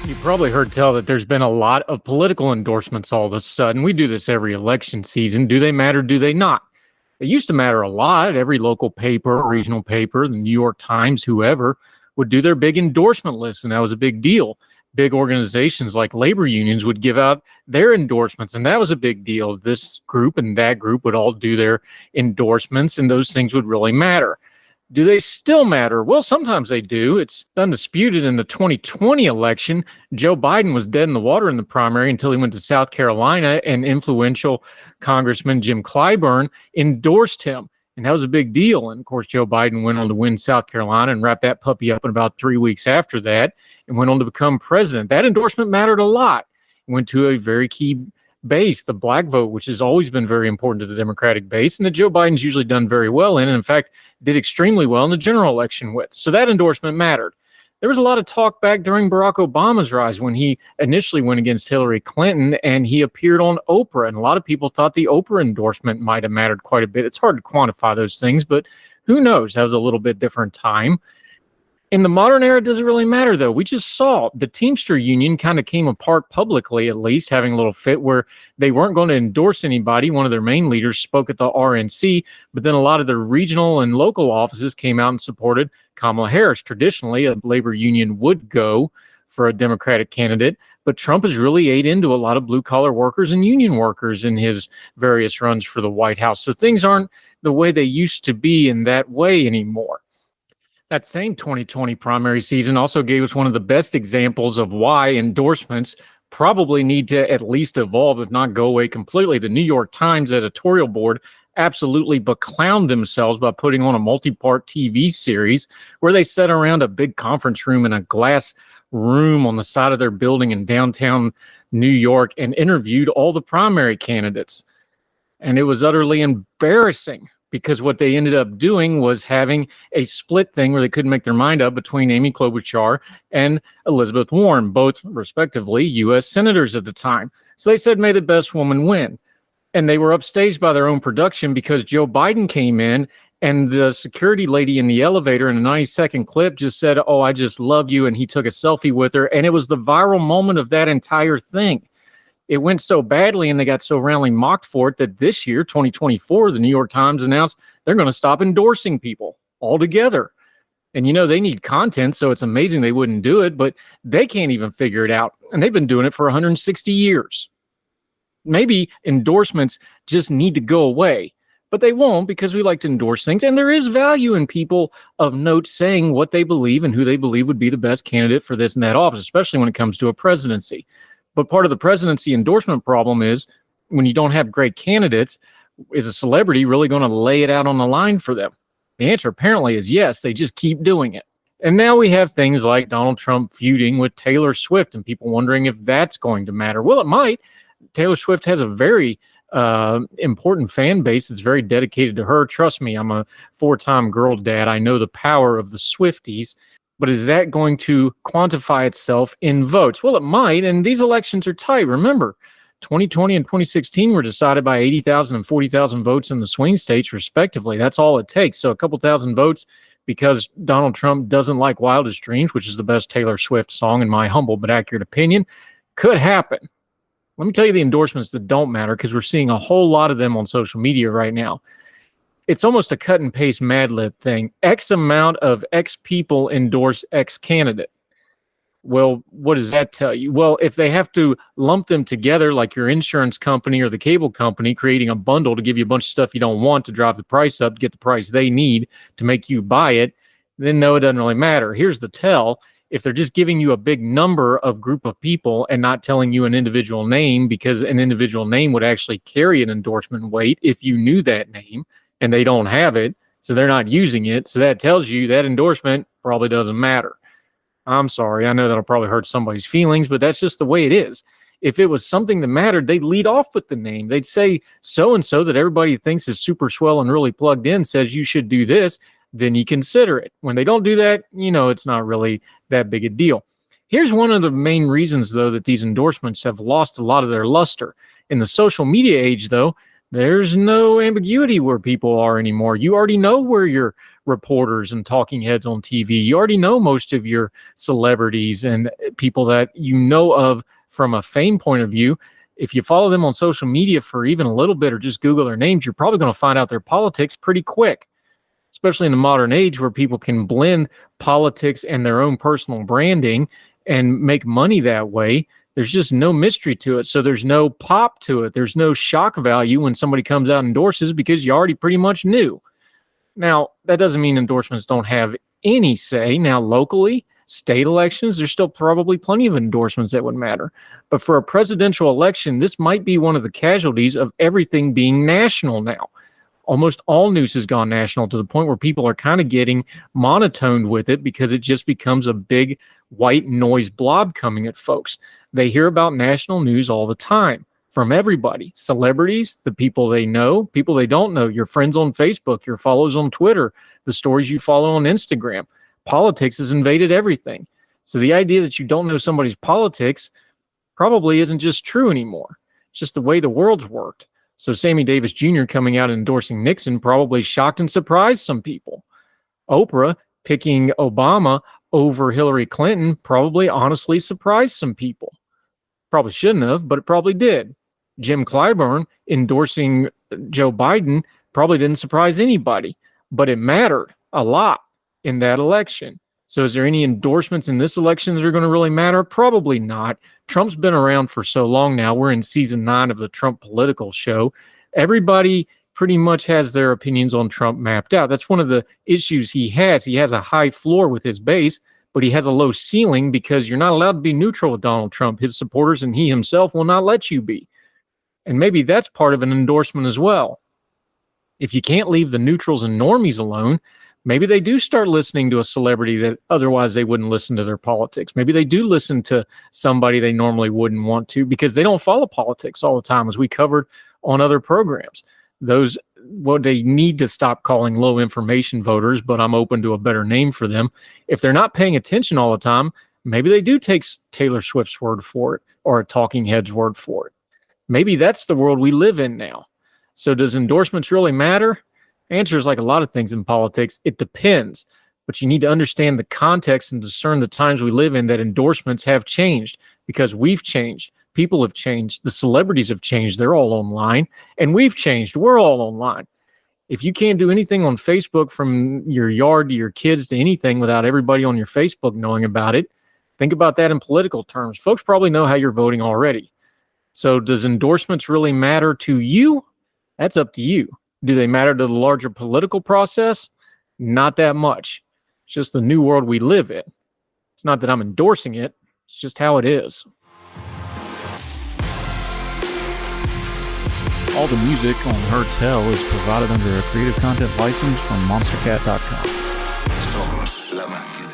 You probably heard tell that there's been a lot of political endorsements all of a sudden. We do this every election season. Do they matter? Do they not? They used to matter a lot. Every local paper, regional paper, the New York Times, whoever would do their big endorsement list, and that was a big deal. Big organizations like labor unions would give out their endorsements, and that was a big deal. This group and that group would all do their endorsements, and those things would really matter. Do they still matter? Well, sometimes they do. It's undisputed in the 2020 election. Joe Biden was dead in the water in the primary until he went to South Carolina, and influential Congressman Jim Clyburn endorsed him. And that was a big deal. And of course, Joe Biden went on to win South Carolina and wrap that puppy up in about 3 weeks after that and went on to become president. That endorsement mattered a lot. It went to a very key base, the black vote, which has always been very important to the Democratic base, and that Joe Biden's usually done very well in, and in fact, did extremely well in the general election with. So that endorsement mattered. There was a lot of talk back during Barack Obama's rise when he initially went against Hillary Clinton and he appeared on Oprah, and a lot of people thought the Oprah endorsement might have mattered quite a bit. It's hard to quantify those things, but who knows? That was a little bit different time. In the modern era, does it really matter, though? We just saw the Teamster Union kind of came apart publicly, at least, having a little fit where they weren't going to endorse anybody. One of their main leaders spoke at the RNC, but then a lot of their regional and local offices came out and supported Kamala Harris. Traditionally, a labor union would go for a Democratic candidate, but Trump has really ate into a lot of blue-collar workers and union workers in his various runs for the White House. So things aren't the way they used to be in that way anymore. That same 2020 primary season also gave us one of the best examples of why endorsements probably need to at least evolve, if not go away completely. The New York Times editorial board absolutely beclowned themselves by putting on a multi-part TV series where they sat around a big conference room in a glass room on the side of their building in downtown New York and interviewed all the primary candidates. And it was utterly embarrassing, because what they ended up doing was having a split thing where they couldn't make their mind up between Amy Klobuchar and Elizabeth Warren, both respectively U.S. senators at the time. So they said, may the best woman win. And they were upstaged by their own production because Joe Biden came in and the security lady in the elevator in a 90-second clip just said, oh, I just love you. And he took a selfie with her. And it was the viral moment of that entire thing. It went so badly and they got so roundly mocked for it that this year, 2024, the New York Times announced they're going to stop endorsing people altogether. And, you know, they need content, so it's amazing they wouldn't do it, but they can't even figure it out. And they've been doing it for 160 years. Maybe endorsements just need to go away, but they won't because we like to endorse things. And there is value in people of note saying what they believe and who they believe would be the best candidate for this and that office, especially when it comes to a presidency. But part of the presidency endorsement problem is when you don't have great candidates, is a celebrity really going to lay it out on the line for them? The answer apparently is yes. They just keep doing it. And now we have things like Donald Trump feuding with Taylor Swift and people wondering if that's going to matter. Well, it might. Taylor Swift has a very important fan base that's very dedicated to her. Trust me, I'm a 4-time girl dad. I know the power of the Swifties. But is that going to quantify itself in votes? Well, it might, and these elections are tight. Remember, 2020 and 2016 were decided by 80,000 and 40,000 votes in the swing states, respectively. That's all it takes. So a couple thousand votes because Donald Trump doesn't like Wildest Dreams, which is the best Taylor Swift song, in my humble but accurate opinion, could happen. Let me tell you the endorsements that don't matter, because we're seeing a whole lot of them on social media right now. It's almost a cut and paste Mad Lib thing. X amount of X people endorse X candidate. Well, what does that tell you? Well, if they have to lump them together like your insurance company or the cable company, creating a bundle to give you a bunch of stuff you don't want to drive the price up, to get the price they need to make you buy it, then no, it doesn't really matter. Here's the tell. If they're just giving you a big number of group of people and not telling you an individual name, because an individual name would actually carry an endorsement weight if you knew that name, and they don't have it, so they're not using it. So that tells you that endorsement probably doesn't matter. I'm sorry. I know that'll probably hurt somebody's feelings, but that's just the way it is. If it was something that mattered, they'd lead off with the name. They'd say so-and-so that everybody thinks is super swell and really plugged in says you should do this, then you consider it. When they don't do that, you know, it's not really that big a deal. Here's one of the main reasons, though, that these endorsements have lost a lot of their luster. In the social media age, though, there's no ambiguity where people are anymore. You already know where your reporters and talking heads on TV. You already know most of your celebrities and people that you know of from a fame point of view. If you follow them on social media for even a little bit or just Google their names, you're probably going to find out their politics pretty quick, especially in the modern age where people can blend politics and their own personal branding and make money that way. There's just no mystery to it. So there's no pop to it. There's no shock value when somebody comes out and endorses because you already pretty much knew. Now, that doesn't mean endorsements don't have any say. Now, locally, state elections, there's still probably plenty of endorsements that would matter. But for a presidential election, this might be one of the casualties of everything being national now. Almost all news has gone national to the point where people are kind of getting monotoned with it because it just becomes a big white noise blob coming at folks. They hear about national news all the time from everybody, celebrities, the people they know, people they don't know, your friends on Facebook, your followers on Twitter, the stories you follow on Instagram. Politics has invaded everything. So the idea that you don't know somebody's politics probably isn't just true anymore. It's just the way the world's worked. So Sammy Davis Jr. coming out and endorsing Nixon probably shocked and surprised some people. Oprah picking Obama over Hillary Clinton probably honestly surprised some people. Probably shouldn't have, but it probably did. Jim Clyburn endorsing Joe Biden probably didn't surprise anybody, but it mattered a lot in that election. So is there any endorsements in this election that are going to really matter? Probably not. Trump's been around for so long now. We're in season 9 of the Trump political show. Everybody pretty much has their opinions on Trump mapped out. That's one of the issues he has. He has a high floor with his base, but he has a low ceiling because you're not allowed to be neutral with Donald Trump. His supporters and he himself will not let you be. And maybe that's part of an endorsement as well. If you can't leave the neutrals and normies alone, maybe they do start listening to a celebrity that otherwise they wouldn't listen to their politics. Maybe they do listen to somebody they normally wouldn't want to because they don't follow politics all the time, as we covered on other programs. Those, what they need to stop calling low information voters, but I'm open to a better name for them. If they're not paying attention all the time, maybe they do take Taylor Swift's word for it or a talking head's word for it. Maybe that's the world we live in now. So does endorsements really matter? Answer is like a lot of things in politics. It depends, but you need to understand the context and discern the times we live in, that endorsements have changed because we've changed. People have changed. The celebrities have changed. They're all online, and we've changed. We're all online. If you can't do anything on Facebook, from your yard to your kids to anything, without everybody on your Facebook knowing about it, think about that in political terms. Folks probably know how you're voting already. So does endorsements really matter to you? That's up to you. Do they matter to the larger political process? Not that much. It's just the new world we live in. It's not that I'm endorsing it. It's just how it is. All the music on Her Tell is provided under a Creative Content license from monstercat.com. Somos la máquina.